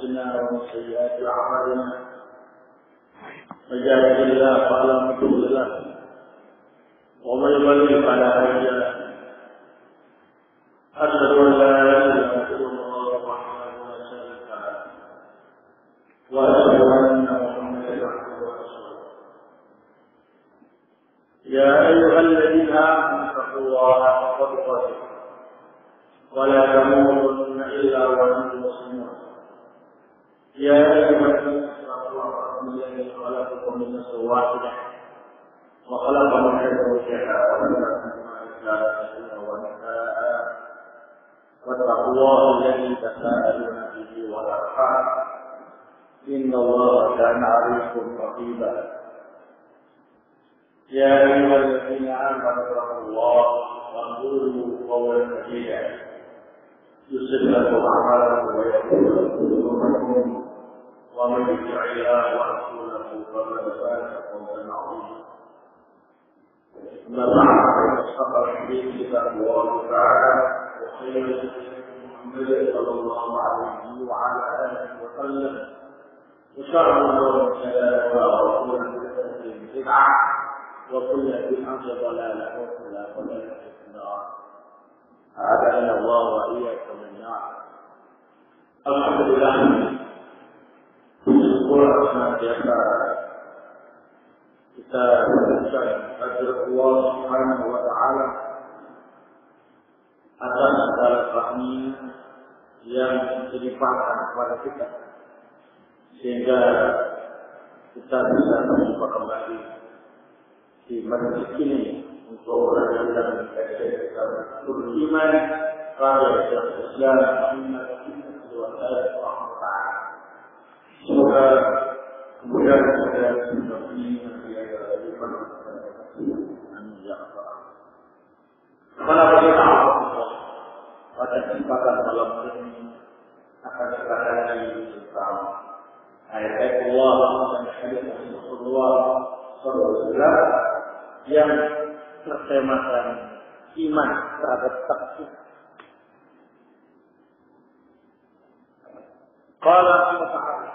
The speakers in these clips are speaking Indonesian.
أنفسنا ومن سيئات أعمالنا من يهده الله فلا مضل له ومن يضلل فلا هادي له أشهد أن لا إله إلا الله وحده لا شريك له وأشهد أن محمدا عبده ورسوله يا أيها الذين آمنوا اتقوا الله حق تقاته ولا تموتن إلا وأنتم مسلمون يا أيها الناس اتقوا ربكم الذي خلقكم من نفس واحدة وخلق منها زوجها وبث منهما رجالا كثيرا ونساء واتقوا الله الذي تساءلون به والأرحام إن الله كان عليكم رقيبا يا أيها الذين آمنوا اتقوا الله وقولوا قولا سديدا يصلح لكم أعمالكم ويغفر لكم ذنوبكم ومن يطع الله ورسوله فقد فاز فوزا عظيما أما بعد فإن أصدق الحديث كتاب الله تعالى وخير الهدي محمد صلى الله عليه وعلى آله وسلم وشر الأمور محدثاتها وكل محدثة بدعة وكل بدعة ضلالة وكل ضلالة في النار أعاذنا الله وإياكم من النار. الحمد لله syukur senantiasa kita mengucapkan kehadirat Allah Subhanahu wa taala atas segala karunia yang dilimpahkan kepada kita sehingga kita bisa berjumpa kembali di masjid ini untuk melanjutkan kajian kita beriman pada Islam Muhammad sallallahu alaihi wasallam. Semoga kemudian kita ini menjadi iman amin ya Allah. Pada Allah pada kesempatan malam ini akan kita kaji tentang ayat Allah dan hadis Rasulullah SAW yang bertemakan iman terhadap takdir. Qala Allah Ta'ala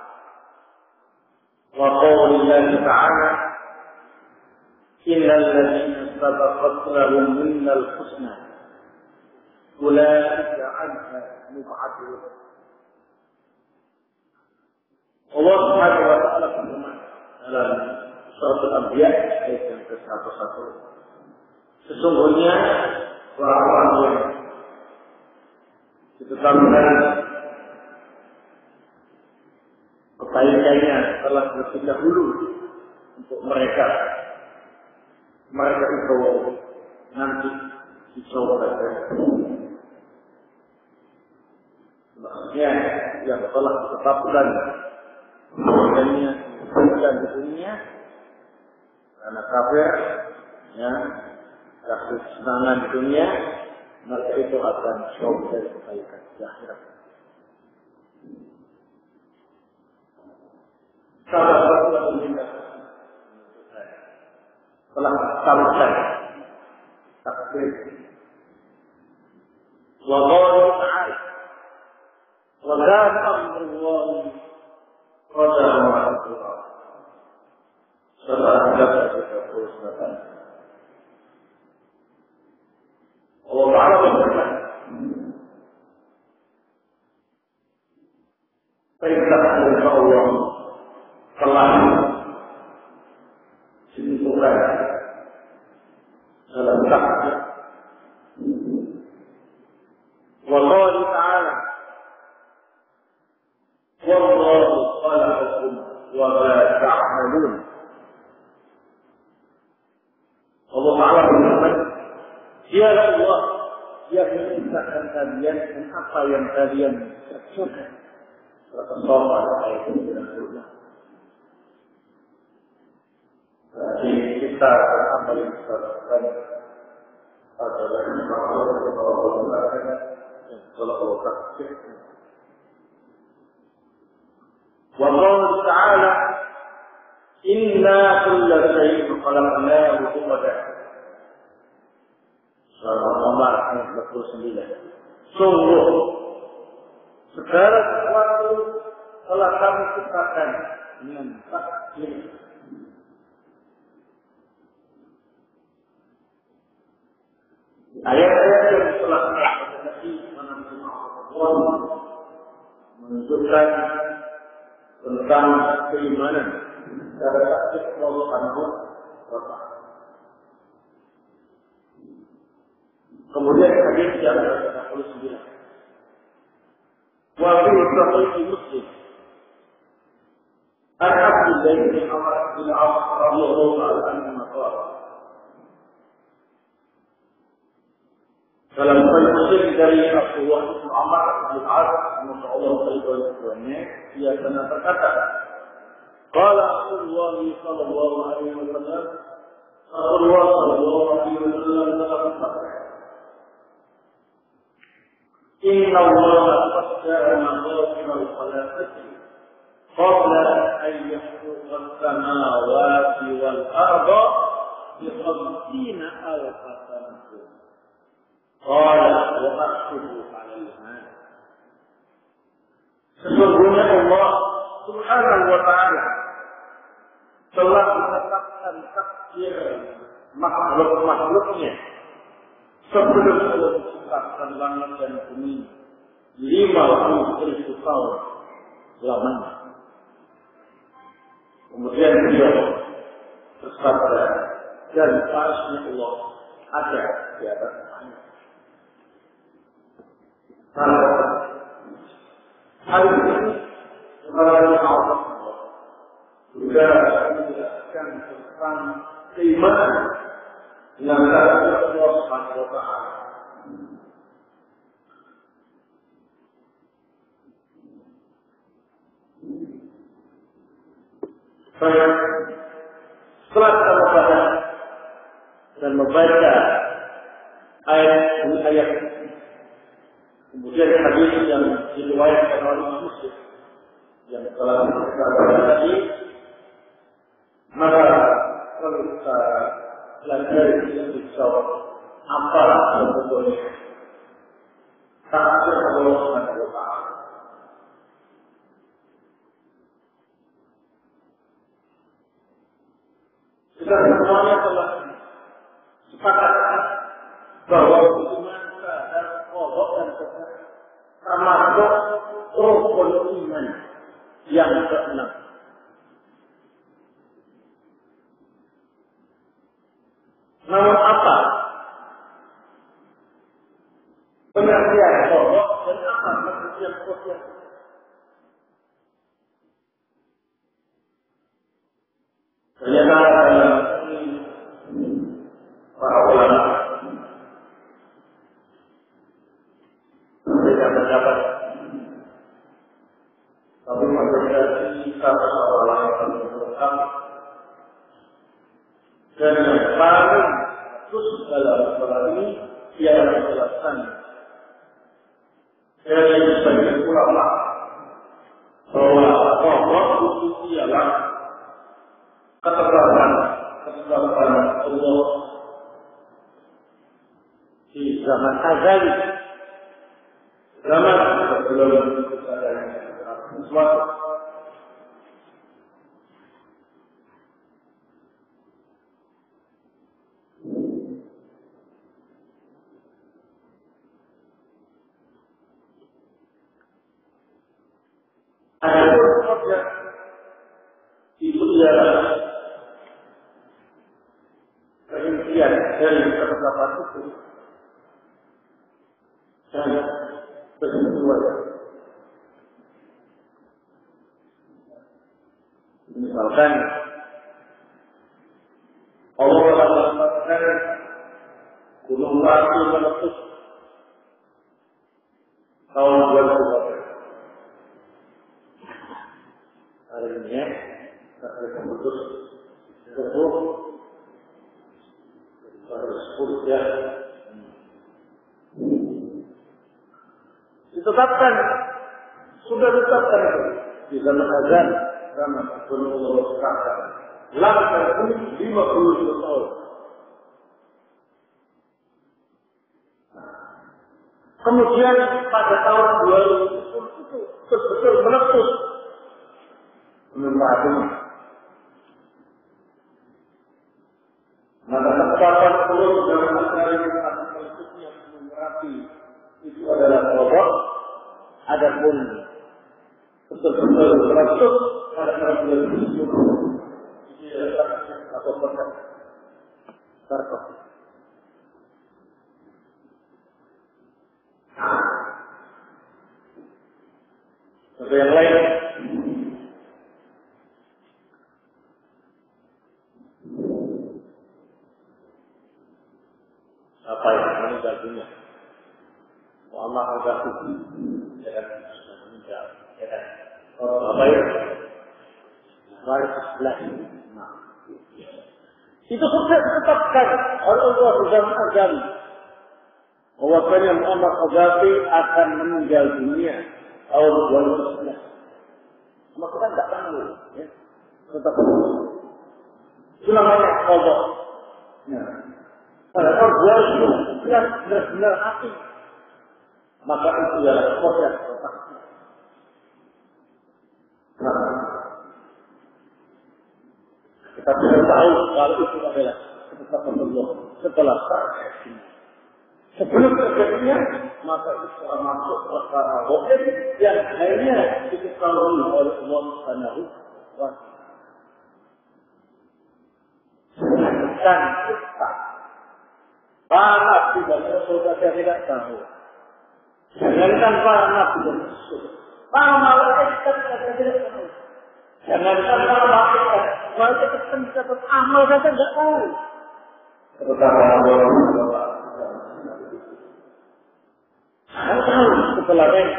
wa qawlillahi ta'ala innal ladzina sabaqat lahum minnal husna ulaika 'anha mub'adun. Allah Subhanahu wa ta'ala berfirman dalam surat Al-Anbiya ayat yang ke-101, sesungguhnya orang-orang yang ditetapkan kebaikannya telah lebih dahulu untuk mereka itu nanti dicoba maksudnya yang telah ditetapkan kebaikannya di dunia karena kafir ya kasih senangan di dunia maka itu akan coba dari kebaikan di akhirat. Sahabat Rasulullah telah selesai takdir. Wa qala ta'ala wa kana amrullahi qadarun maqdura. Surah Al-Baqarah 39. Allah Ta'ala berfirman, "Perintah Allah telah ditentukan dalam takdir." Wa qala ta'ala wallahu khalaqakum wa ma ta'malun. Allah Ta'ala berfirman, dialah Allah yang menciptakan kalian dan apa yang kalian kerjakan. Rasulullah ayat 90. Jadi kita beramal yang besar adalah kalau Allah takdir. Wa qala ta'ala inna kulla shay'in khalaqnahu biqadar. Surah Al-Qamar ayat 29. Sungguh segala sesuatu telah kami ciptakan dengan takdir. Ayat-ayat yang telah terjadi Allah menunjukkan tentang keimanan dari takdir Allah Subhanahu wa Ta'ala. Kemudian hadis yang ke-39. Wa fi sahih Muslim Al-Abdullah bin Amr bin Auf radhiyallahu anhu qala dalam sahih Muslim dari Abdullah bin Amr bin Auf semoga Allah meridhoinya ia pernah berkata qala Rasulullah sallallahu alaihi wasallam Rasulullah sallallahu alaihi wasallam telah bersabda Inna Allah qaddara maqadir al-khalaiqi qabla an yakhluqa as-samawati wal arda bi 50 alf sanatin. Qala wa arshuhu 'alayha. Sesungguhnya Allah Subhanahu wa ta'ala telah menetapkan takdir makhluk-makhluknya sebelum Allah menciptakan langit dan bumi 50.000 tahun lamanya. Kemudian beliau bersabda dan arsy Allah ada di atas langit. Hal ini sebenarnya Allah sudah menjelaskan tentang keimanan dengan takdir Allah Subhanahu wa Ta'ala. Setelah kita membaca dan membaca ayat kemudian hadis yang diriwayatkan oleh Muslim yang telah kita baca tadi, maka perlu kita pelajari lebih jauh apa sebetulnya takdir Allah Subhanahu wa Ta'ala. Kita semuanya telah sepakat bahwa hubungan terhadap Allah dan Tuhan termasuk rukun iman yang keenam. Namun apa pengertian Allah dan apa pengertian Tuhan? Ternyata dalam para ulama berbeda pendapat, tapi menjadi satu sama lain yang lengkap dan yang paling khusus dalam masalah ini ialah menjelaskan dari sebagian ulama bahwa Allah itu ialah ketetapan Allah di zaman azali, zaman sebelum adanya sesuatu. Ada pun itu ialah keintian dari ketetapan itu dan kesesuaian. Misalkan Allah telah mengatakan gunung Batu meletus tahun 2000. Hari ini kita meletus tersebut tersebut ya ditetapkan, sudah ditetapkan di zaman azan, zaman sebelum Allah sekarang langkah ini 50 tahun. Kemudian pada tahun 2010 itu betul-betul meletus menyepakatinya. Maka terdapat perlu dalam masalah yang maksudnya menyerati itu adalah pokok. Adapun betul-betul termasuk pada bulan Juni atau pokok terkok. Atau yang lain. Apa yang meninggal dunia? Muhammad al-Ghazali, ya kan, sudah meninggal, ya kan. Apa itu? Waris sebelah. Nah, itu sudah ditetapkan oleh Allah Subhanahu wa Ta'ala bahwasanya Muhammad al-Ghazali akan meninggal dunia tahun 2011. Maka kita tidak tahu, ya. Tetap itu namanya Allah. Nah. Kalau buat itu benar-benar hati, maka itu adalah proses otak. Kita tidak tahu kalau itu adalah ketetapan Allah setelah saat ini. Sebelum terjadinya, maka itu telah masuk perkara wajib yang hanya diketahui oleh Allah Subhanahu wa Ta'ala. Dan kita para nabi dan rasul saja tidak tahu. Jangankan para nabi dan rasul, para malaikat saja tidak tahu. Jangankan para malaikat pencatat amal saja tidak tahu. Terutama Allah. Saya tahu setelah ini.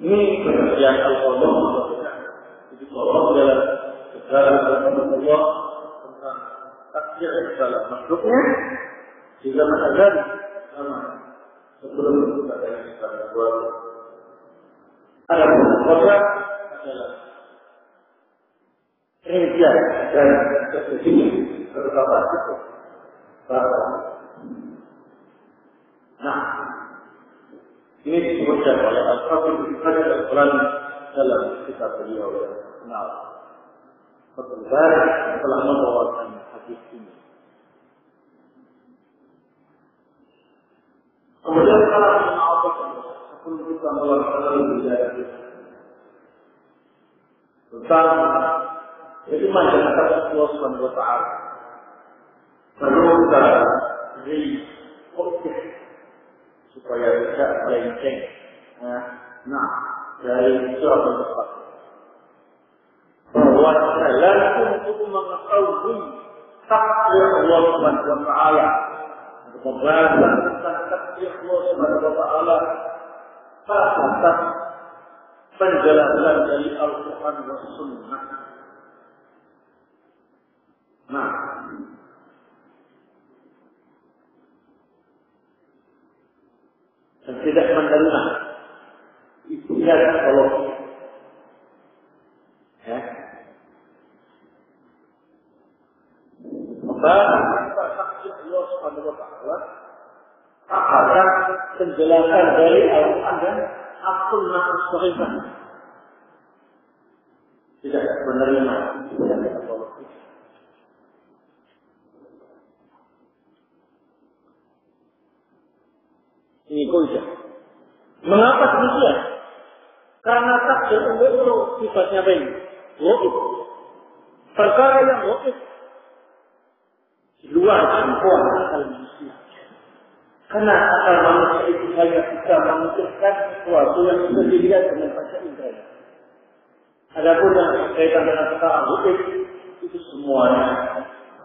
Ini yang Al-Qadam. Allah dalam segala kebenaran Allah tentang takdir segala makhluknya juga ada sama sebelum kita ada segala buat ada proses adalah rincian dan kesini terdapat itu. Nah, ini disebutkan oleh Al-Fatih Al-Quran dalam kitab beliau yang kenal. Fathul Bari telah membawakan hadis ini. Kemudian kalau mengawasan sebelum kita melakukan belajar tentang bagaimana masyarakat Allah Subhanahu wa Ta'ala perlu kita beri fokus supaya tidak melenceng. Nah, dari surah Al-Fatihah bahwa jalan untuk mengetahui takdir Allah Subhanahu wa Ta'ala, pembahasan tentang takdir Allah Subhanahu wa Ta'ala atas penjelasan dari Al-Quran dan Sunnah. Nah, dan tidak menerima istilah kalau ya maka takdir Allah Subhanahu wa Ta'ala akan penjelasan dari Al-Quran dan As-Sunnah as-Sahihah tidak menerima istilah Allah. Ini konsep. Mengapa demikian? Karena takdir Allah itu sifatnya baik. Wa'id. Perkara yang wa'id di luar jangkauan akal manusia. Karena akal manusia itu hanya bisa memikirkan sesuatu yang bisa dilihat dengan panca indera. Adapun yang berkaitan dengan perkara wa'id itu semuanya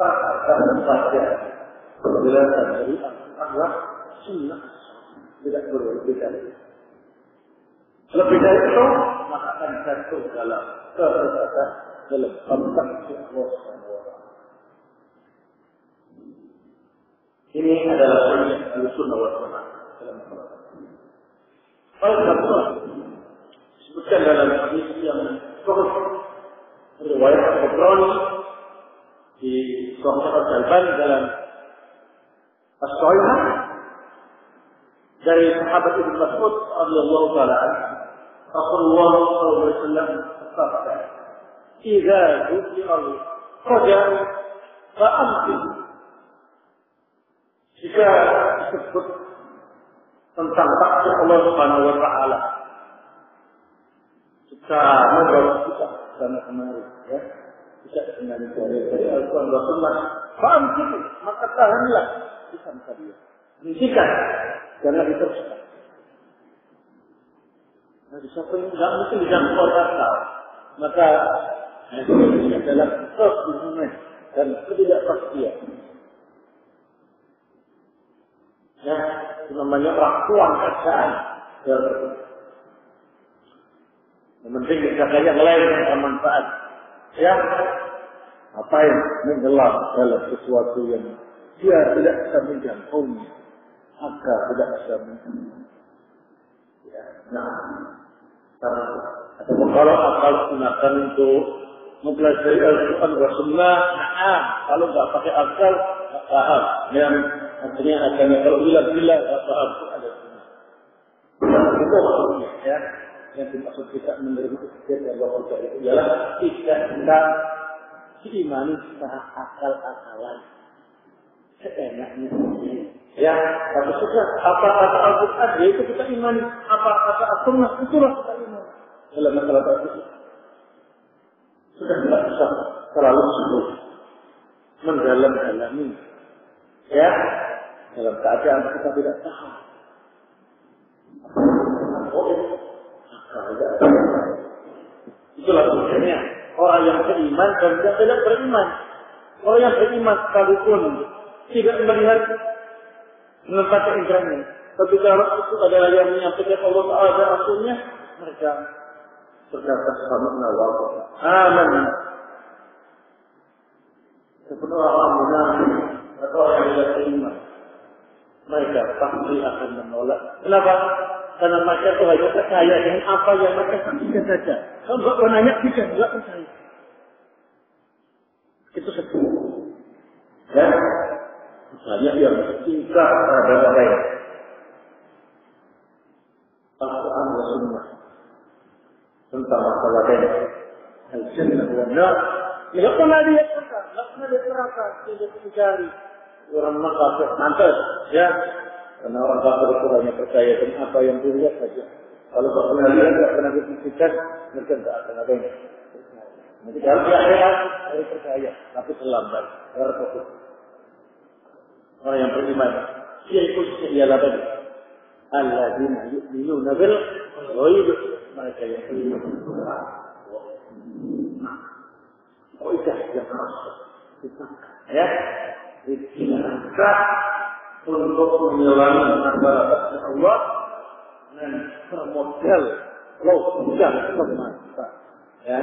perkara saja. Penjelasan dari Al-Quran Sunnah tidak berbeda. Lebih dari itu, maka akan jatuh dalam kesesatan dalam konteks Allah SWT. Ini adalah Sunnah wal Jamaah dalam Al-Quran. Al-Quran disebutkan dalam hadis yang sahih riwayat Al-Bukhari di Sahih Al-Albani dalam As-Sahihah dari sahabat Ibnu Mas'ud radhiyallahu taala Rasulullah sallallahu alaihi wasallam bersabda, "Idza dzukira al-qadar fa'amsik." Jika disebut tentang takdir Allah Subhanahu wa taala, kita membahas kita sana kemari, ya, tidak dengan dari Al-Quran dan Sunnah. Fa'amsik, maka tahanlah lisan kalian. Hentikan, jangan diteruskan. Nah, disamping tidak mungkin dijangkau akal, maka ini adalah kebingungan dan ketidakpastian. Ya, itu namanya rakuan keadaan. Yang penting kita yang lain yang bermanfaat. Ya, apa yang mengelak dalam sesuatu yang dia tidak bisa menjangkaunya, maka tidak bisa menjangkau. Ya, nah, atau kalau akal gunakan untuk mempelajari Al-Quran dan Sunnah, nah, kalau nggak pakai akal, nggak paham. Yang artinya akan kalau bila nggak paham itu ada sunnah. Itu maksudnya, ya. Yang dimaksud kita menerima ikhtiar dari Allah itu ialah tidak kita diimani secara akal-akalan, seenaknya. Ya, tapi sudah apa kata Al-Quran, yaitu kita imani. Apa kata As-Sunnah, itulah kita imani. Dalam masalah itu sudah tidak bisa terlalu sulit mendalam-dalami, ya, dalam keadaan kita tidak tahu. Itulah tujuannya orang yang beriman dan yang tidak beriman. Orang yang beriman sekalipun tidak melihat menempati indera-nya, tapi kalau itu adalah yang menyampaikan Allah Taala dan Rasulnya, mereka berkata sami'na wa ata'na. Aman. Sepenuh orang munafik atau orang yang tidak beriman, mereka pasti akan menolak. Kenapa? Karena mereka itu hanya percaya dengan apa yang mereka saksikan saja. Kalau enggak menanya, tidak percaya. Itu sebut. Ya, misalnya yang cinta terhadap orang lain. Al-Quran dan Sunnah tentang masalah ini. Al-Jannah wa Nar. Tidak pernah lihat mereka, tidak pernah lihat neraka, tidak mencari orang kafir mantas, ya. Karena orang kafir itu hanya percaya dengan apa yang dilihat saja. Kalau tak pernah lihat, tak pernah dibuktikan, mereka tidak akan ada yang percaya. Nanti kalau di akhirat, mereka percaya, tapi terlambat. Orang yang beriman, dia khususnya ialah tadi. Alladzina yu'minuna bil ghaib, mereka yang beriman. Kaidah yang khas. Ya, kita untuk menjalani masyarakat Allah dan bermodal logika semata, ya,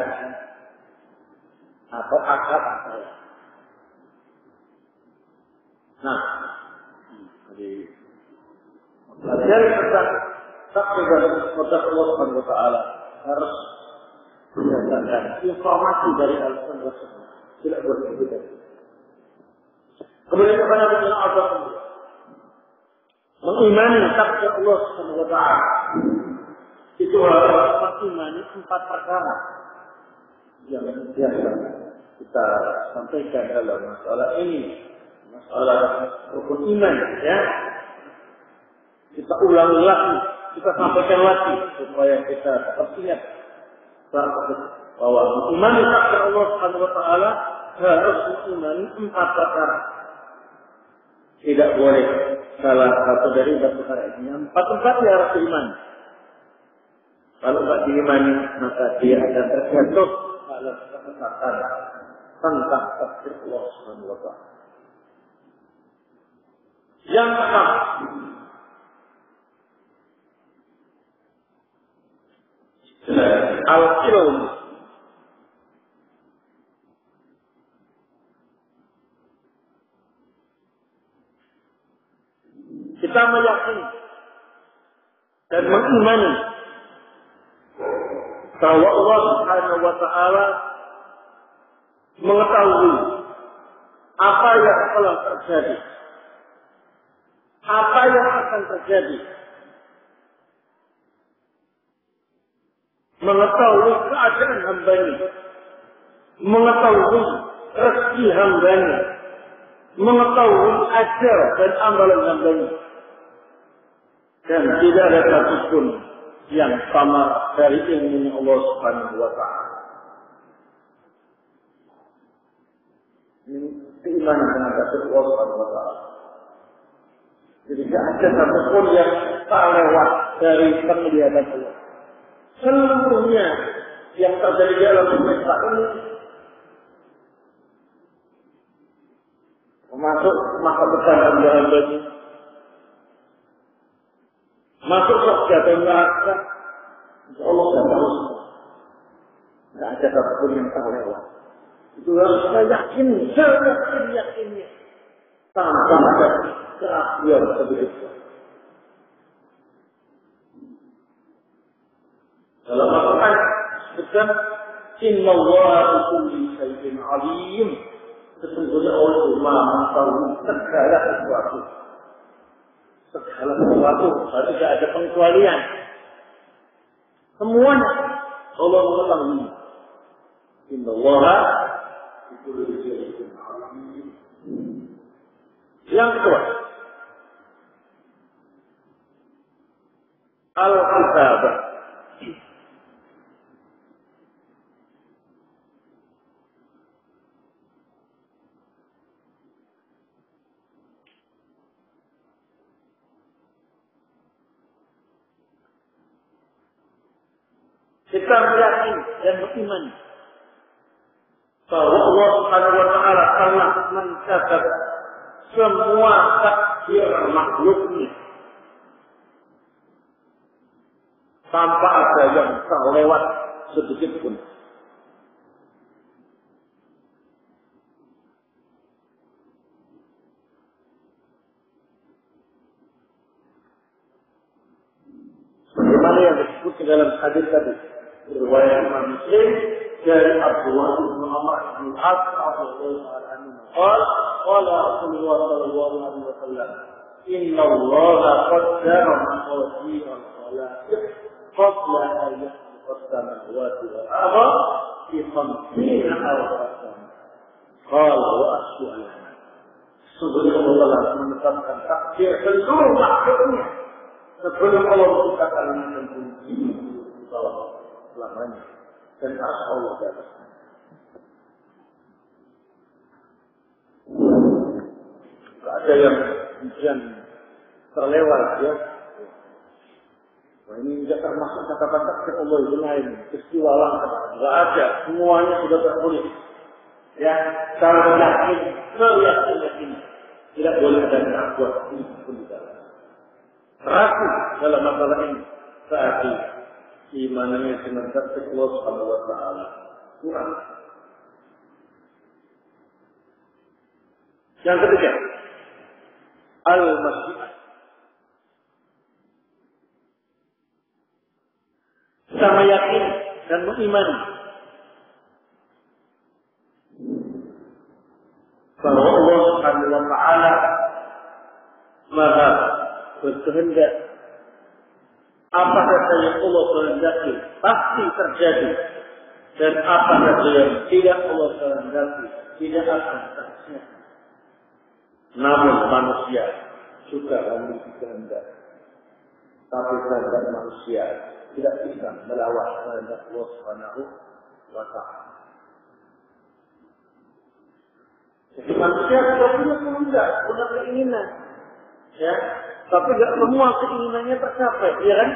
atau akal. Nah, jadi belajar tentang takdir dan qadar Allah Subhanahu wa taala harus berdasarkan informasi dari Al-Quran dan Sunnah. Tidak boleh berbeda. Kemudian kepada Allah Azza mengimani takdir Allah Subhanahu wa taala itu harus mengimani 4 perkara yang biasa kita sampaikan dalam masalah ini, masalah rukun iman, ya. Kita ulang lagi, kita sampaikan lagi supaya kita tetap ingat bahwa mengimani takdir Allah Subhanahu wa taala harus mengimani 4 perkara. Tidak boleh salah satu dari 4 perkara ini. 4 ya harus diimani. Kalau tidak diimani, maka dia akan terjatuh dalam kesesatan tentang takdir Allah Subhanahu wa taala. Yang pertama, al-ilm. Kita meyakini dan mengimani bahwa Allah Subhanahu wa taala mengetahui apa yang telah terjadi, apa yang akan terjadi, mengetahui keadaan hambanya, mengetahui rezeki hambanya, mengetahui ajal dan amalan hambanya. Dan tidak ada satupun yang sama dari ilmunya Allah Subhanahu wa Ta'ala. Ini keimanan dengan Allah Subhanahu wa Ta'ala. Jadi tidak ada satupun yang tak lewat dari penglihatan Allah. Seluruhnya yang terjadi di alam semesta ini, termasuk masa depan hamba-hambanya, masuk surga dan neraka, insya Allah sudah tahu semua. Tidak ada satupun yang tak lewat. Itu harus kita yakin, yakinnya, tanpa ada keraguan sedikit. Dalam Al-Quran disebutkan Inna Allah bikulli syai'in alim. Sesungguhnya Allah Maha tahu segala sesuatu. Segala sesuatu, tidak ada pengecualian. Semuanya Allah mengetahui. Inna Allah bikulli syai'in alim. Yang kedua, Al-Kitabah. Kita meyakini dan beriman bahwa Allah Subhanahu wa Ta'ala telah mencatat semua takdir makhluknya tanpa ada yang terlewat sedikit pun. Sebagaimana yang disebut dalam hadis tadi, riwayat Imam Muslim dari Abdullah bin Umar bin As radhiyallahu anhu. Qala Rasulullah sallallahu alaihi wasallam, "Inna Allah qaddara maqadir al-khalaiq qabla an yakhluqa as-samawati wal arda fi 50 awqatan." Qala wa as'alana. Sungguh Allah menetapkan takdir seluruh makhluknya sebelum Allah menciptakan langit dan bumi selamanya, dan arsy Allah di atasnya. Tidak ada yang kemudian terlewat, ya. Wah, ini tidak termasuk catatan takdir Allah yang lain, peristiwa langka. Tidak ada, semuanya sudah tertulis. Ya, kalau yakin, yakin, tidak boleh ada keraguan pun di dalam. Ragu dalam masalah ini saat imannya dengan takdir Allah Subhanahu wa Ta'ala kurang. Yang ketiga, al-masyiah. Sama yakin dan mengimani bahwa Allah Subhanahu wa Ta'ala Maha berkehendak. Apa saja yang Allah kehendaki pasti terjadi, dan apa saja yang tidak Allah kehendaki tidak akan terjadi. Namun manusia juga memiliki kehendak, tapi kehendak manusia tidak bisa melawan kehendak Allah Subhanahu wa Ta'ala. Jadi manusia sudah punya kehendak, punya keinginan, ya. Tapi tidak semua keinginannya tercapai, ya kan?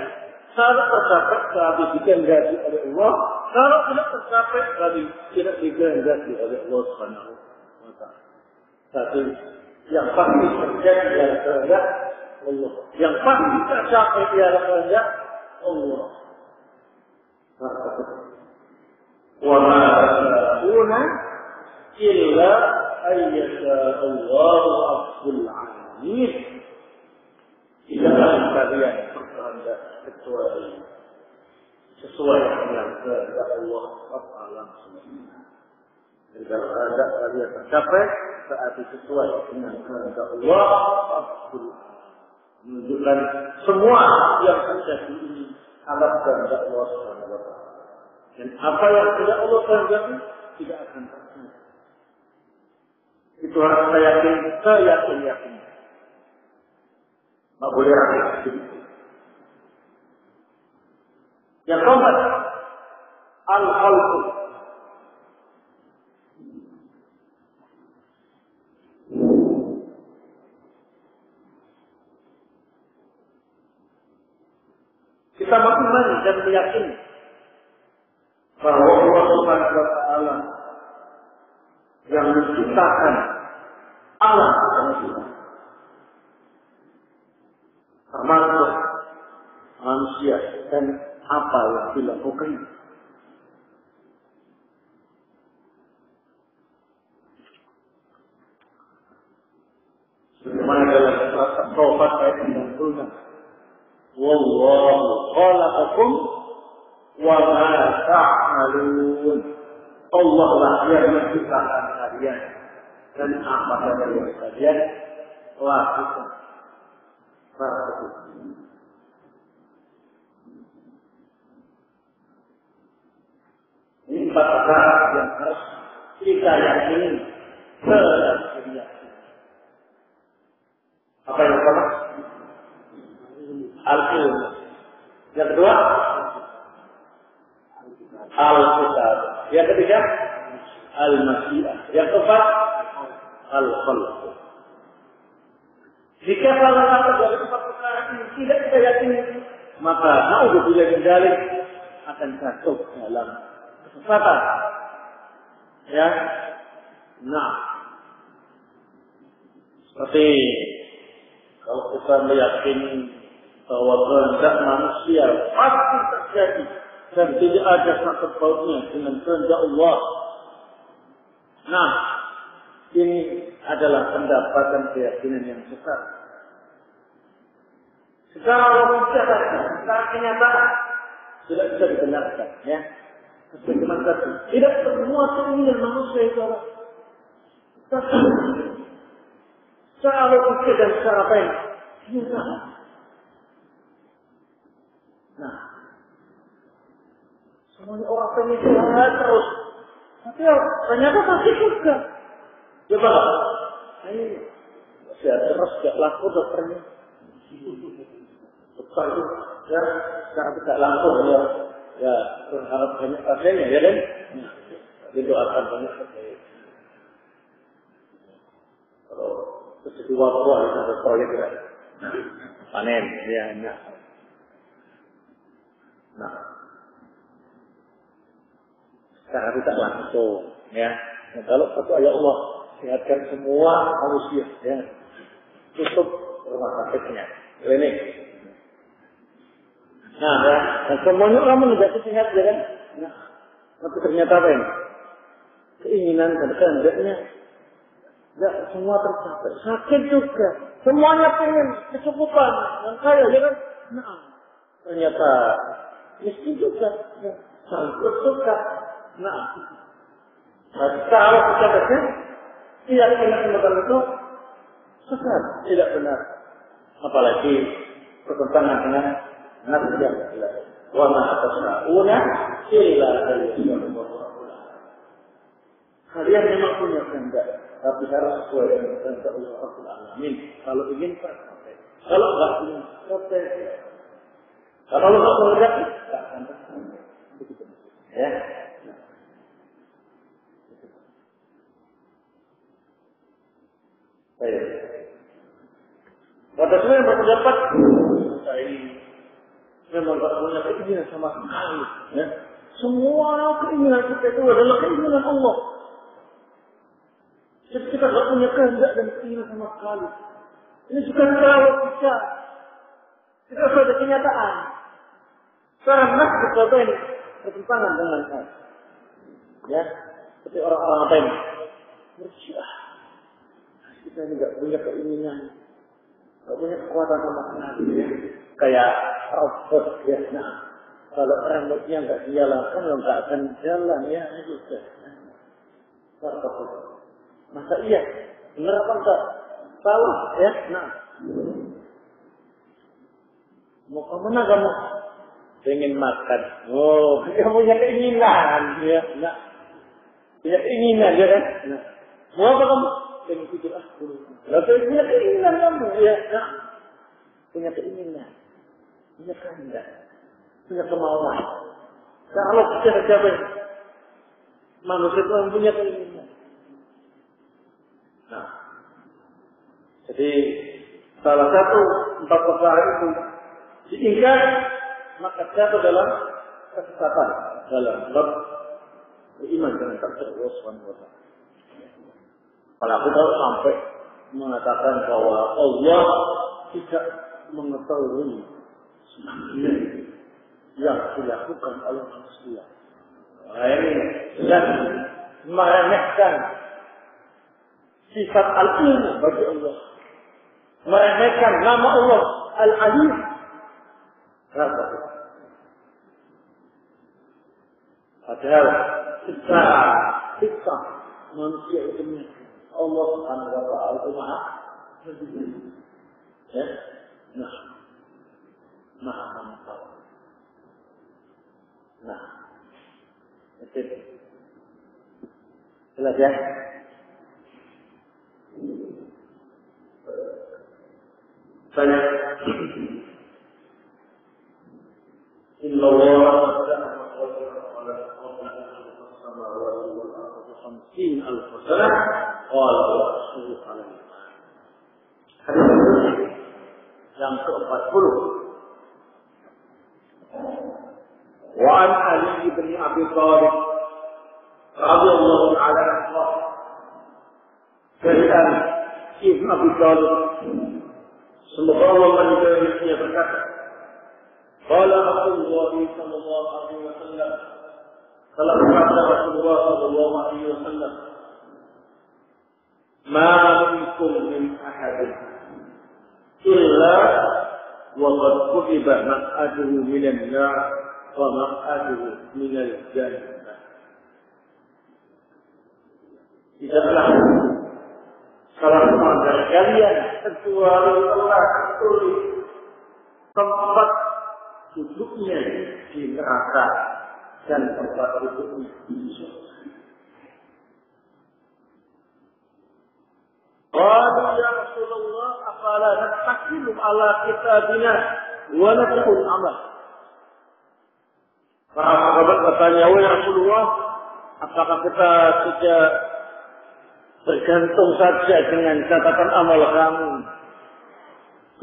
Kalau tercapai, berarti dikehendaki oleh Allah. Kalau tidak tercapai, berarti tidak dikehendaki oleh Allah Subhanahu wa Ta'ala. Satu, yang pasti terjadi adalah kehendak Allah. Yang pasti tercapai adalah kehendak Allah. Wa ma tasyauna illa ayyasha Allahu rabbul alamin. Tidaklah kalian berkehendak kecuali sesuai dengan kehendak Allah Rabbul Alamin. Jika kehendak kalian tercapai, berarti sesuai dengan kehendak Allah Rabbul Alamin. Menunjukkan semua yang terjadi ini adalah kehendak Allah Subhanahu wa Ta'ala. Dan apa yang tidak Allah kehendaki tidak akan terjadi. Itu harus saya yakin. Tak boleh ragu. Yang keempat, al-khalqu. Kita beriman dan meyakini bahwa Allah Subhanahu wa Ta'ala yang menciptakan alam semesta, termasuk manusia dan apa yang dilakukan. Sebagaimana dalam surat At-Taubah ayat 60, wallahu khalaqakum wa ma ta'malun. Allah lah yang menciptakan kalian dan apa saja yang kalian lakukan. Ini 4 perkara yang harus kita yakini sejatinya. Apa yang pertama? Al-ilm. Yang kedua, al-kitab. Yang ketiga, al-masyiah. Yang keempat, al-khalq. Jika salah satu dari 4 perkara ini tidak kita yakini, maka naudzubillah min dzalik akan jatuh dalam kesesatan. Ya. Nah, seperti kalau kita meyakini bahwa kehendak manusia pasti terjadi dan tidak ada sangkut pautnya dengan kehendak Allah. Nah, ini adalah pendapat dan keyakinan yang sesat. Secara logika, secara kenyataan tidak bisa dibenarkan, ya. Sebagaimana tadi, tidak semua keinginan manusia itu adalah secara logika dan secara apa yang kenyataan. Nah, semuanya orang pengen sehat terus, tapi ternyata sakit juga. Coba, ini sehat terus gak laku dokternya. Dokter itu, ya, secara tidak langsung ya berharap banyak pasiennya, ya kan? Didoakan banyak pasien. Kalau terjadi wabah itu ada proyek kan, panen, ya, nah. Nah, secara tidak langsung, ya. Nah, kalau satu ayat Allah sehatkan semua manusia, ya, tutup rumah sakitnya, klinik. Nah, ya, dan semuanya orang menegak sehat, ya kan? Nah, tapi ternyata apa ini? Keinginan dan kehendaknya tidak semua tercapai. Sakit juga, semuanya pengen kecukupan, yang kaya, ya kan? Nah, ternyata miskin juga, ya. Sangkut juga. Nah, kalau kita baca, keyakinan semacam itu sesat, tidak benar. Apalagi bertentangan dengan Nabi yang jelas. Wa ma tasna'una illa ayyuhal. Kalian memang punya kehendak, tapi harus sesuai dengan kehendak Allah Rabbul Alamin. Kalau ingin sampai, kalau enggak ingin sampai. Kalau Allah tidak mengerti, tak akan tersampai. Ya. Baik. Pada semua yang berpendapat, saya ini memang tak punya keinginan sama sekali. Ya. Semua keinginan kita itu adalah keinginan Allah. Jadi kita tak punya kehendak dan keinginan sama sekali. Ini bukan kalau kita sudah kenyataan. Secara nas betul ini bertentangan dengan nas. Ya, seperti orang-orang apa ini? Murji'ah. Kita ini tidak punya keinginan, tidak punya kekuatan sama sekali. Ya. Kayak robot ya. Nah, kalau rambutnya nggak dijalankan, lo nggak akan jalan ya gitu. Masa iya? Benar apa enggak? Salah ya. Nah, mau kemana kamu? pengen makan. Oh, dia punya keinginan, ya. Nah, punya keinginan, ya kan? Nah, mau apa kamu? Pengen tidur dulu. Lalu punya keinginan kamu, ya. Nah, punya keinginan, punya kehendak, punya kemauan. Kalau kita capai manusia itu punya keinginan. Nah, jadi salah satu 4 perkara itu diingkari, maka jatuh dalam kesesatan, dalam bab beriman dengan takdir Allah Subhanahu wa taala. Kalau kita sampai mengatakan bahwa Allah tidak mengetahui semuanya yang dilakukan oleh manusia. Ini dan meremehkan sifat al-ilmu bagi Allah. Meremehkan nama Allah Al-Alim. Padahal secara kita manusia itu menyatakan Allah Subhanahu wa taala itu Maha ya, Maha mengetahui. Nah, itu jelas ya. Banyak Inna Allah yang ke-40 wa an Ali bin Abi Thalib radhiyallahu ta'ala anhu dari Ali bin Abi Thalib semoga Allah meridainya berkata qala Rasulullah sallallahu alaihi wasallam telah berkata Rasulullah sallallahu alaihi wasallam ma minkum min ahadin illa wa qad kutiba maq'aduhu minan nar wa maq'aduhu minal jannah. Tidaklah salah seorang dari kalian kecuali telah tertulis tempat duduknya di neraka dan tempat duduknya di surga. Qalu ya Rasulullah afala nattakilu ala kitabina wa natqul amal. Para sahabat bertanya, wahai Rasulullah, apakah kita tidak bergantung saja dengan catatan amal kamu?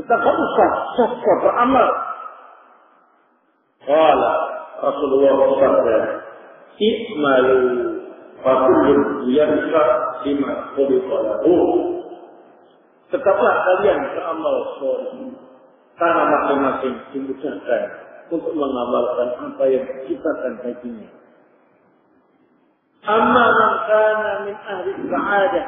Kita kan usah beramal. Qala Rasulullah bersabda, "I'malu fa kullun yanfa lima khuliqa lahu." Tetaplah kalian beramal soleh, karena masing-masing dimudahkan untuk mengamalkan apa yang diciptakan baginya. Amma man kana min ahli sa'adah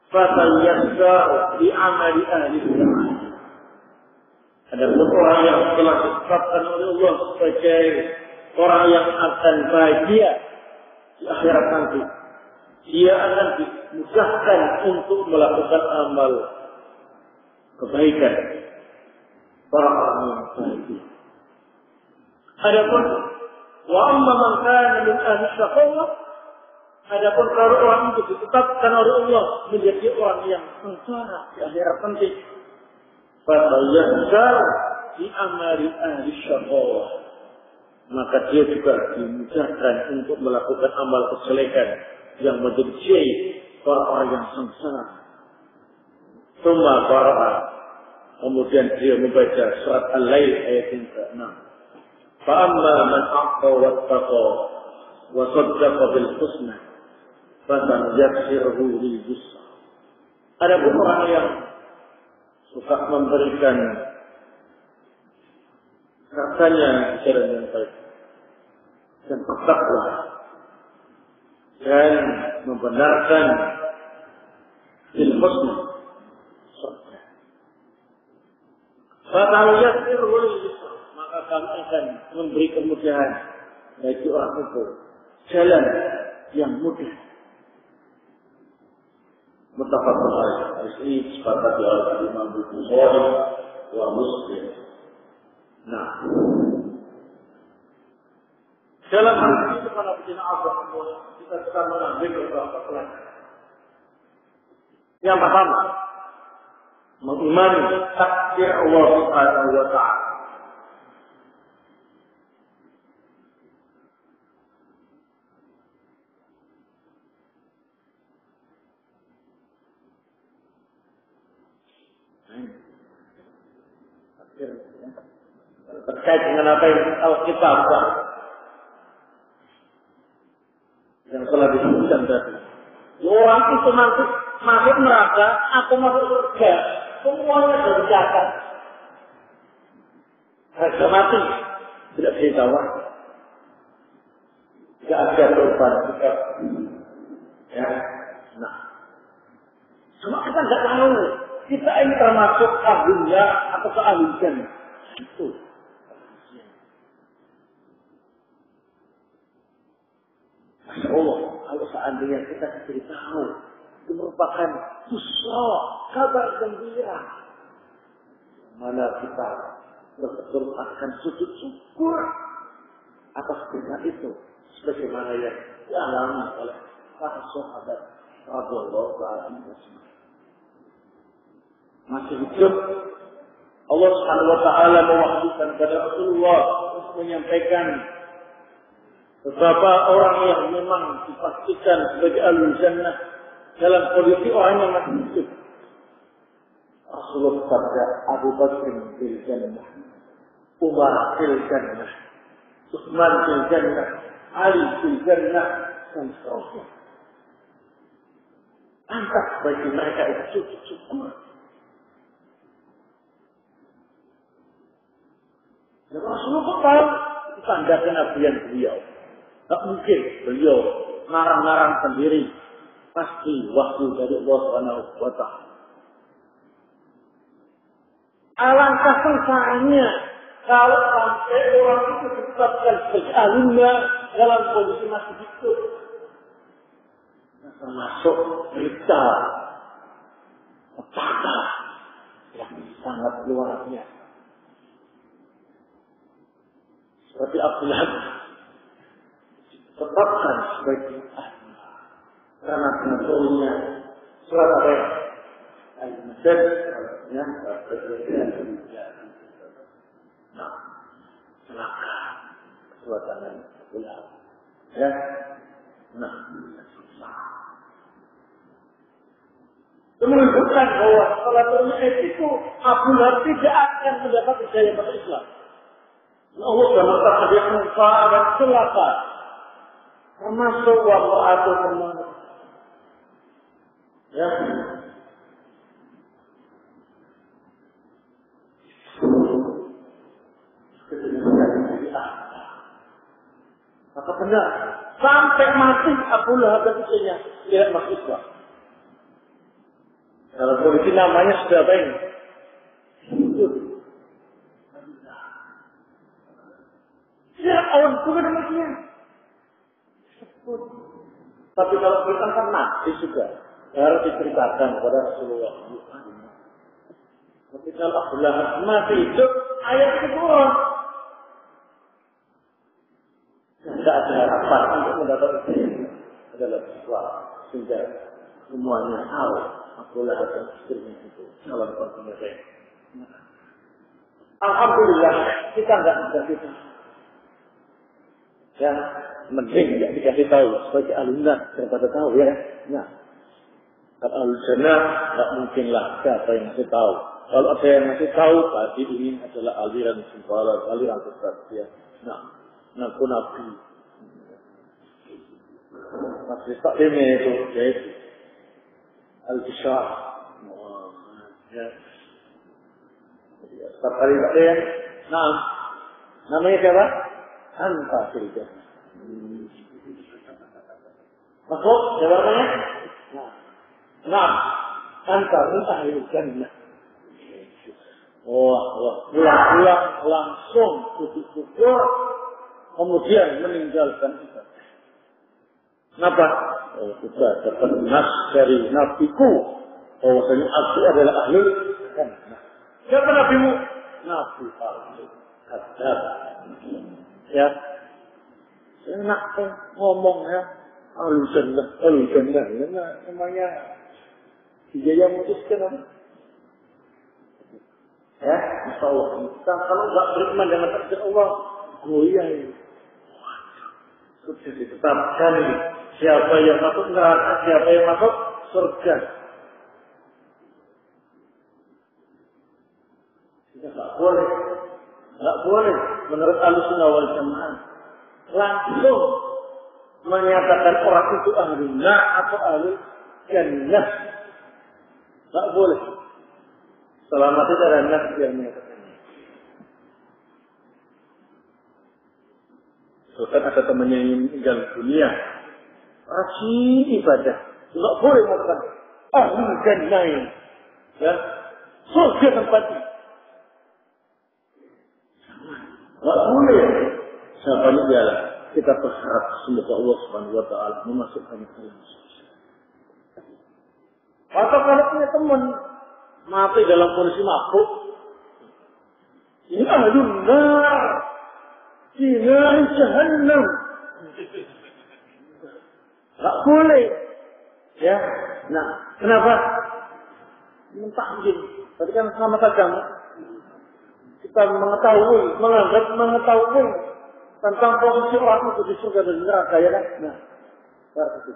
fayassar li amali ahli sa'adah. Adapun orang yang telah ditetapkan oleh Allah sebagai orang yang akan bahagia di akhirat nanti, dia akan dimudahkan untuk melakukan amal kebaikan para orang yang bahagia. Adapun wa amma man kana min ahli syaqawah, adapun kalau orang itu ditetapkan oleh Allah menjadi orang yang sengsara di akhirat nanti, fayassar di amali ahli syaqawah, maka dia juga dimudahkan untuk melakukan amal kejelekan yang menjadi orang-orang yang sengsara. Tsumma qara'a, kemudian dia membaca surat Al-Lail ayat yang ke-6. Fa amma man a'ta wattaqa wa saddaqa bil husna fasayassiruhu lil yusra. Adapun orang yang suka memberikan katanya bicara yang baik dan bertakwa dan membenarkan bil husna, fasayassiruhu lil yusra, maka kami akan memberi kemudahan bagi orang itu, jalan yang mudah. Muttafaqun alaih. Hadis ini disepakati oleh Imam Bukhari wa Muslim. Nah, Dalam hal ini para pencinta agama kita sedang mengambil beberapa pelajaran. Yang pertama, mengimani takdir Allah Subhanahu wa Ta'ala. Terkait dengan apa yang Alkitab yang telah disebutkan tadi. Orang itu nanti masuk neraka atau masuk surga, semuanya sudah dicatat. Harga mati tidak bisa ditawar. Tidak ada perubahan sikap. Ya, nah, cuma kita nggak tahu kita ini termasuk ahlinya atau keahlian itu. Masya Allah, kalau seandainya kita diberitahu, itu merupakan busra, kabar gembira. Mana kita betul akan sujud syukur atas berkat itu, sebagaimana yang dialami oleh para sahabat radhiyallahu anhum. Masih hidup, Allah Subhanahu wa Ta'ala mewahyukan kepada Rasulullah untuk menyampaikan beberapa orang yang memang dipastikan sebagai ahlul jannah dalam kondisi orang yang masih hidup. Rasulullah bersabda, Abu Bakr fil jannah, Umar fil jannah, Utsman fil jannah, Ali fil jannah, dan seterusnya. Pantas bagi mereka itu sujud syukur. Dan Rasulullah tahu itu tanda kenabian beliau. Tak mungkin beliau ngarang-ngarang sendiri. Pasti wahyu dari Allah Subhanahu wa Ta'ala. Alangkah sengsaranya kalau sampai orang itu ditetapkan sebagai ahlinya dalam kondisi masih hidup. Termasuk berita petaka yang sangat luar biasa. Seperti Abdullah tetapkan sebagai ahli karena penurunnya surat apa ya? Al-Masad ya, nah, celaka suasana Abdullah ya, nah, susah. Itu menunjukkan bahwa Salatul Mi'raj itu Abdullah tidak akan mendapat hidayah pada Islam. Allah sudah mengatakan dia muka dan celaka. Termasuk wa'atu kemana. Ya. Maka benar. Sampai mati Abu Lahab dan istrinya tidak masuk Islam. Dalam kondisi namanya sudah apa ini? Fir'aun juga demikian. Tapi kalau kita kan mati juga, harus diceritakan kepada Rasulullah. Tapi kalau Abdullah mati hidup, ayat itu turun. Tidak ada harapan untuk mendapat itu adalah Islam. Sehingga semuanya tahu Abdullah dan istrinya itu dalam kondisi. Alhamdulillah kita tidak bisa kita. Ya, mending tidak dikasih tahu sebagai alumni daripada tahu ya. Nah, kalau alumni tidak mungkinlah siapa yang ngasih tahu. Kalau ada yang ngasih tahu, berarti ini adalah aliran simbolis, aliran sesat ya. Nah, nabi nabi. Masih tak ini itu yaitu al-Bishar. Ya. Setiap kali ada yang, nah, namanya siapa? Anta fil jannah. Masuk jawabannya? Nah, anta min ahli jannah. Pulang-pulang langsung syukur, kemudian meninggalkan itu. Kenapa? Oh, kita dapat nas dari nabiku. Bahwasanya aku adalah ahli jannah. Siapa nabimu? Nabi palsu. Kadzab. Ya, enak ngomong ya. Al-Jannah. Namanya dia yang memutuskan. Ya, insya Allah. Kita kalau nggak beriman dengan takdir Allah, goyah ini. Sudah ditetapkan siapa yang masuk neraka, siapa yang masuk surga. Kita nggak boleh menurut Ahlussunnah wal Jamaah langsung menyatakan orang itu ahli nar atau ahli jannah. Nggak boleh. Selama tidak ada nas yang menyatakannya. Bahkan ada temannya yang meninggal dunia, rajin ibadah, nggak boleh mengatakan ahli jannah, ya, surga tempatnya. Nggak boleh. Siapanya dialah. Kita berharap semoga Allah Subhanahu Wa Taala memasukkan kita dalam surga. Atau kalau punya teman mati dalam kondisi mabuk, ini ahlun nar, ini jahannam. Tak boleh, ya. Nah, kenapa? Mentakjil. Tadi kan sama saja. Kita mengetahui tentang posisi orang itu di surga dan neraka, ya kan? Nah, itu.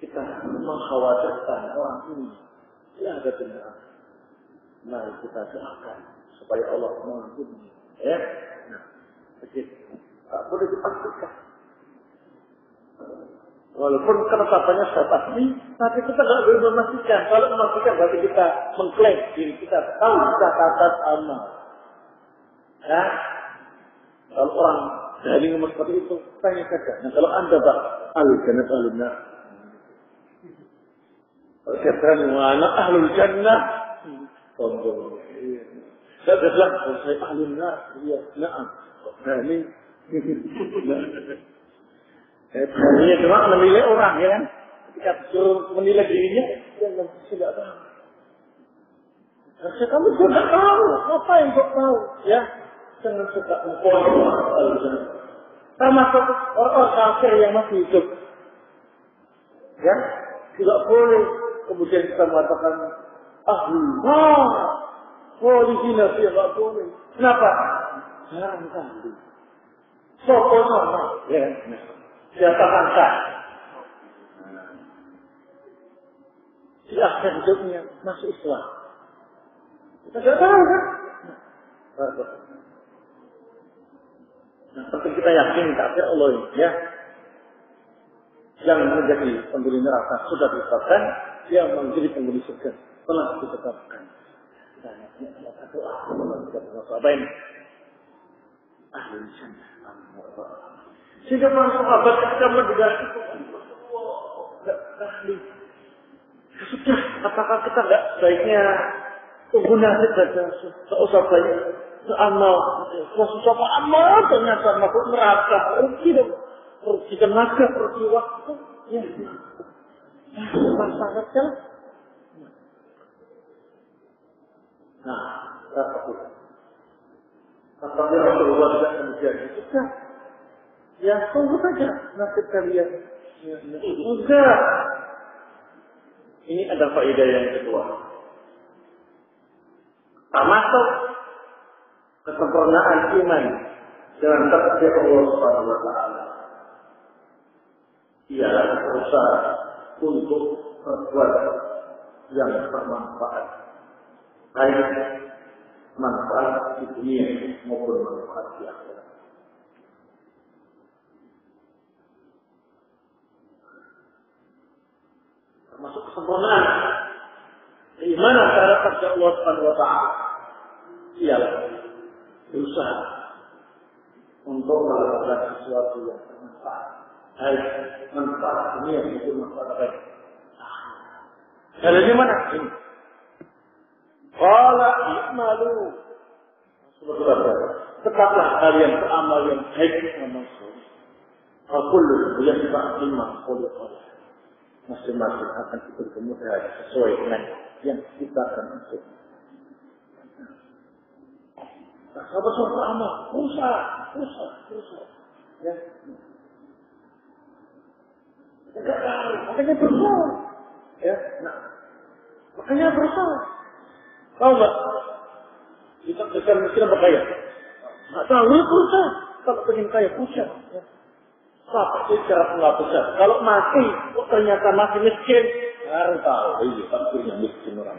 Kita mengkhawatirkan orang ini ada benar. Mari kita doakan supaya Allah mengampuni. Ya, nah, begitu. Tak boleh dipastikan. Walaupun ketetapannya sudah pasti, tapi kita tidak boleh memastikan. Kalau memastikan berarti kita mengklaim diri kita tahu kita atas amal. Ya, kalau orang dari nomor seperti itu, tanya saja. Nah, kalau anda Pak, al-jannah al-nar. Kalau saya berani, mana ahlul jannah? Sombong. Saya bilang, kalau saya ahlul nar, iya, na'am. Nah, ini. Dia cuma menilai orang, ya kan? Ketika disuruh menilai dirinya, dia tidak tahu. Harusnya kamu juga tidak tahu. Apa yang kau tahu? Ya, jangan suka mengkhawatirkan. Termasuk orang-orang kafir yang masih hidup. Ya, tidak boleh. Kemudian kita mengatakan, di sini tidak boleh. Kenapa? Jarang kali. Sopo-sopo. Ya, siapa angka? Di akhir hidupnya masuk Islam. Kita tidak tahu kan? Nah, penting kita yakin takdir Allah ini, ya. Yang menjadi penghuni neraka sudah ditetapkan, yang menjadi penghuni surga telah ditetapkan. Dan ini adalah doa kepada sahabat ini. Ahli jannah. Sehingga para sahabat ketika mendengar itu, tidak ahli. Sudah, apakah kita tidak baiknya tunggu nasib saja, tidak usah banyak beramal, susah amal ternyata masuk neraka, rugi tenaga, rugi waktu, ya, sangat kan? Nah, apa itu? Apabila Rasulullah tidak kemudian sudah, ya tunggu saja nasib kalian. Enggak. Ini ada faedah yang kedua. Termasuk kesempurnaan iman dengan takdir Allah Subhanahu wa taala. Ialah berusaha untuk berbuat yang bermanfaat. Baik manfaat di dunia maupun manfaat di akhirat. Termasuk kesempurnaan keimanan terhadap takdir Allah Subhanahu wa taala. Ialah berusaha untuk melakukan sesuatu yang bermanfaat, baik manfaat dunia maupun manfaat akhirat. Dari di mana? Ini. Qala i'malu. Tetaplah kalian beramal yang baik amal soleh. Kullu yasma' bima khuliqa. Masing-masing akan diberi kemudahan sesuai dengan yang diciptakan untuk. Nah, sahabat beramal, berusaha. Ya. Enggak tahu, makanya berusaha. Ya, nah, makanya berusaha. Tahu nggak? Kita besar miskin apa kaya? Nggak tahu, lu berusaha. Kalau pengen kaya, pusat. Ya. Apa sih cara nggak besar? Kalau mati, kok ternyata masih miskin? Harus tahu. Iya, takdirnya miskin orang.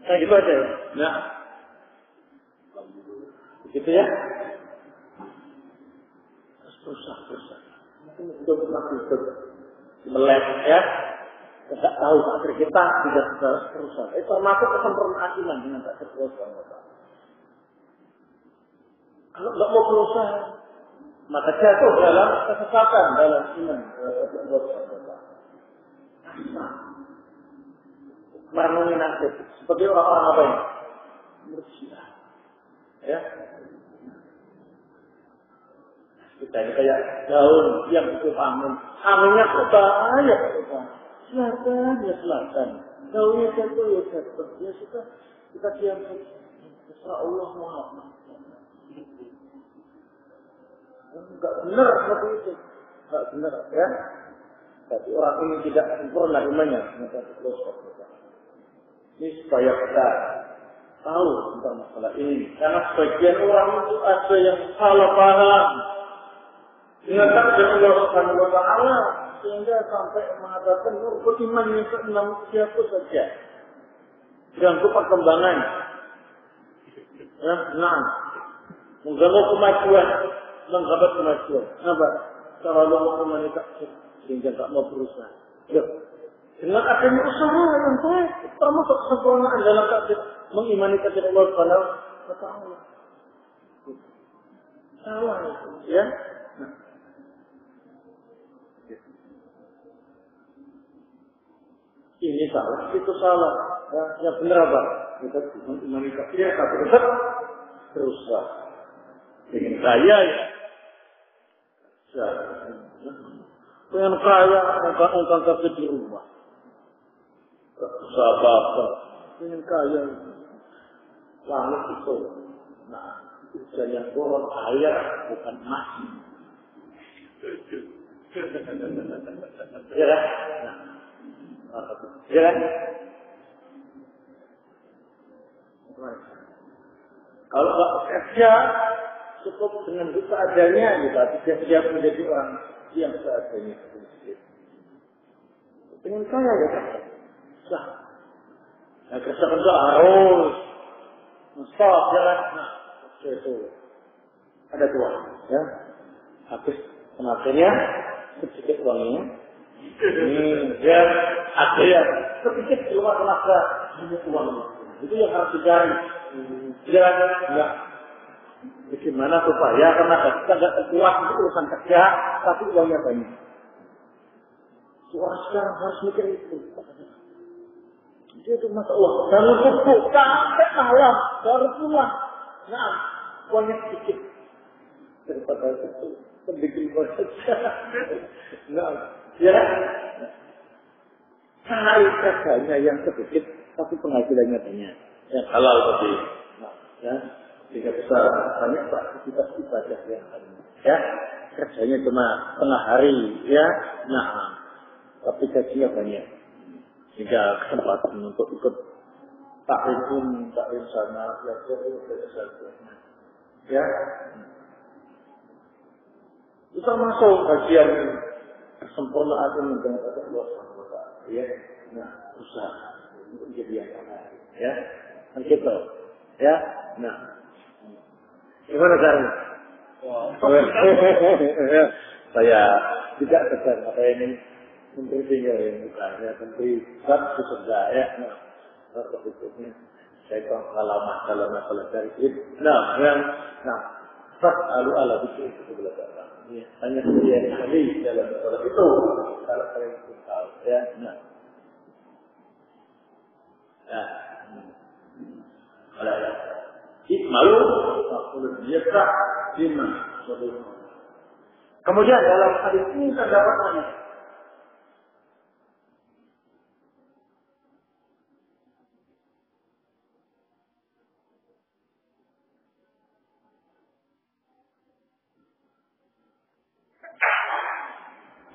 Nah, gitu aja. Nah, gitu ya. Berusaha. Hidup melek ya. Tidak tahu takdir kita tidak berusaha. Itu termasuk kesempurnaan iman dengan takdir Allah. Kalau tidak mau berusaha, maka jatuh dalam kesesatan dalam iman Allah. Merenungi nasib seperti orang-orang apa ini? Berusaha. Ya. Kita ini kayak daun yang butuh angin. Anginnya kok bahaya. Selatan ya selatan. Daunnya jatuh ya jatuh. Ya sudah kita diam saja. Insya Allah Muhammad. Enggak benar seperti itu. Enggak benar ya. Tapi orang ini tidak sempurna imannya. Ini supaya kita tahu tentang masalah ini. Karena sebagian orang itu ada yang salah paham. Dengan takdir Allah Subhanahu wa taala sehingga sampai mengatakan beriman yang ke-6 siapa saja. Ganggu perkembangan. Ya, nah. Mengganggu kemajuan, menghambat kemajuan. Apa? Kalau Allah mengimani takdir sehingga tak mau berusaha. Ya. Dengan adanya usaha yang baik, termasuk kesempurnaan dalam takdir mengimani takdir Allah Subhanahu wa taala. Salah itu, ya. Nah. Ini salah, itu salah. Ya, yang benar apa? Kita mengimani takdir, tapi tetap berusaha. Ingin kaya ya. Pengen kaya, ongkang kerja di rumah. Usaha apa-apa. Pengen kaya. Langit itu. Nah, hujan yang turun air bukan emas. Ya kan? Ya kan? Kalau nggak kerja cukup dengan itu adanya, gitu. Tidak siap menjadi orang yang seadanya. Pengen kaya ya kan? Sah. Nah, kerja harus stop ya kan? Nah, itu ada dua, ya. Habis akhirnya sedikit uangnya. Ya, akhirnya sedikit keluar tenaga uangnya. Itu yang harus dicari. Jangan enggak. Bagaimana supaya tenaga kita enggak terkuat untuk urusan kerja, tapi uangnya banyak. Orang sekarang harus mikir itu. Itu masalah. Dalam subuh sampai malam baru pulang. Nah, uangnya sedikit daripada itu. Pendidik saja. Nah, ya. Cari kerjanya yang sedikit, tapi penghasilannya banyak. Yang halal tadi. Nah, ya. Jika besar banyak aktivitas ibadah yang lain. Ya, kerjanya cuma tengah hari, ya. Nah, tapi gajinya banyak. Sehingga kesempatan untuk ikut taklim sana, belajar saja. Ya. Itu termasuk bagian kesempurnaan dengan Allah SWT. Ya, nah, usaha untuk menjadi yang baik. Ya, kan gitu. Ya, nah, gimana caranya? Saya tidak sedar apa ini menteri tinggal yang bukannya menteri zat surga ya. Nah, berikutnya saya kalau masalah dari itu. Nah, yang alu ala itu belajar. Ya, hanya sekian kali dalam masalah itu kalau kalian tahu ya. Nah, kalau malu aku biasa iman. Kemudian dalam hadis ini terdapat hadis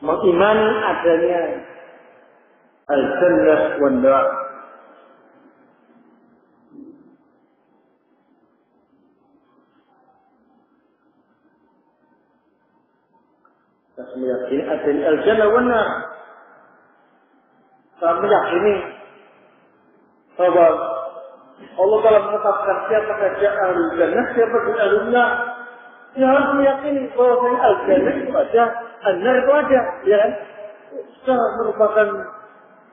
mengimani adanya al-jannah wan nar. Kita meyakini adanya al-jannah wan nar. Kita meyakini bahwa Allah telah menetapkan siapa saja ahli jannah, siapa saja ahli nar. Ya harus meyakini bahwa al-jannah itu ada, an-nar itu ada, ya kan? Sudah merupakan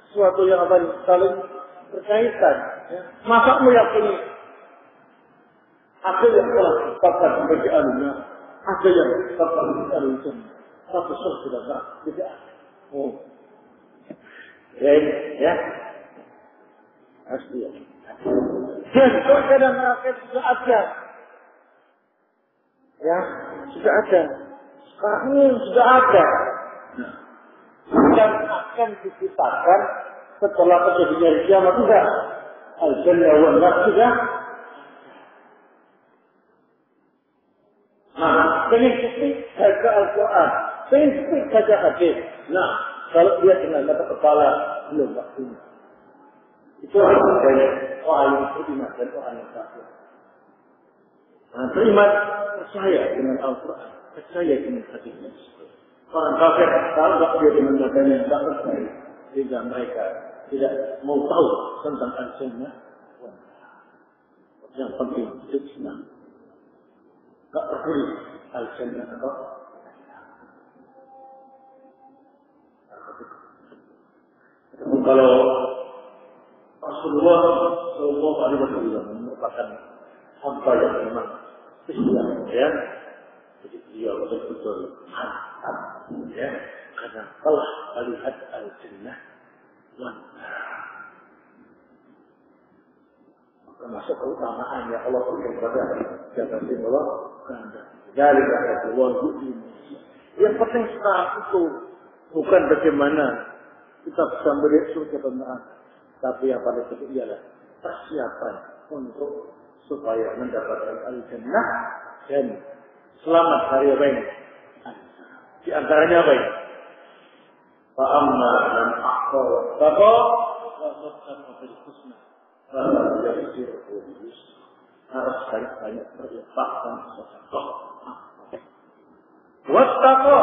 sesuatu yang akan saling berkaitan. Ya. Masa meyakini ada yang telah ditetapkan sebagai ahli nar, ada yang ditetapkan sebagai ahli jannah. Satu sudah tidak ada. Oh, ya, harus diyakini. Dan surga dan neraka sudah ada. Ya, sudah ada. Sekarang ini sudah ada. Dan akan diciptakan setelah terjadinya kiamat juga. Al-jannah wal nar sudah. Nah, pengen bukti baca Al-Quran, pengen bukti baca hadis. Nah, kalau dia dengan mata kepala belum waktunya. Itu harus banyak orang yang beriman dan orang yang kafir. Nah, beriman percaya dengan Al-Quran, percaya dengan hadis. Orang kafir kalau dia dengan matanya tak percaya, sehingga mereka tidak mau tahu tentang al-jannah. Yang penting itu senang. Tak peduli al-jannah atau kalau Rasulullah Shallallahu Alaihi Wasallam merupakan hamba yang memang Islam, ya. Jadi dia betul-betul mantap, ya, karena telah melihat al-jannah wan nar. Termasuk keutamaan yang Allah berikan kepada siapa sih Allah kehendak. Dari kata Allah ini. Yang penting sekarang itu bukan bagaimana kita bisa melihat surga dan neraka, tapi yang paling penting ialah persiapan untuk supaya mendapatkan al-jannah dan selamat dari apa ini? Di antaranya apa ini? Fa'amma man a'ta wattaqa wa saddaqa bil husna fa sayasiruhu lil yusra. Harus banyak berinfak dan sedekah. Wattaqa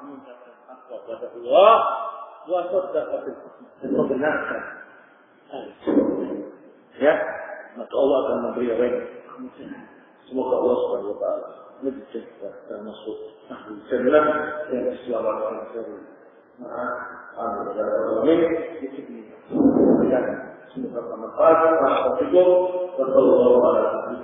mengucapkan takwa kepada Allah wa saddaqa bil husna dan membenarkan al-jannah. Ya, maka Allah akan memberi apa ini? Semoga Allah Subhanahu wa taala menjadikan termasuk ahli jannah yang diselamatkan dari semoga bermanfaat. Wassalamualaikum warahmatullahi wabarakatuh.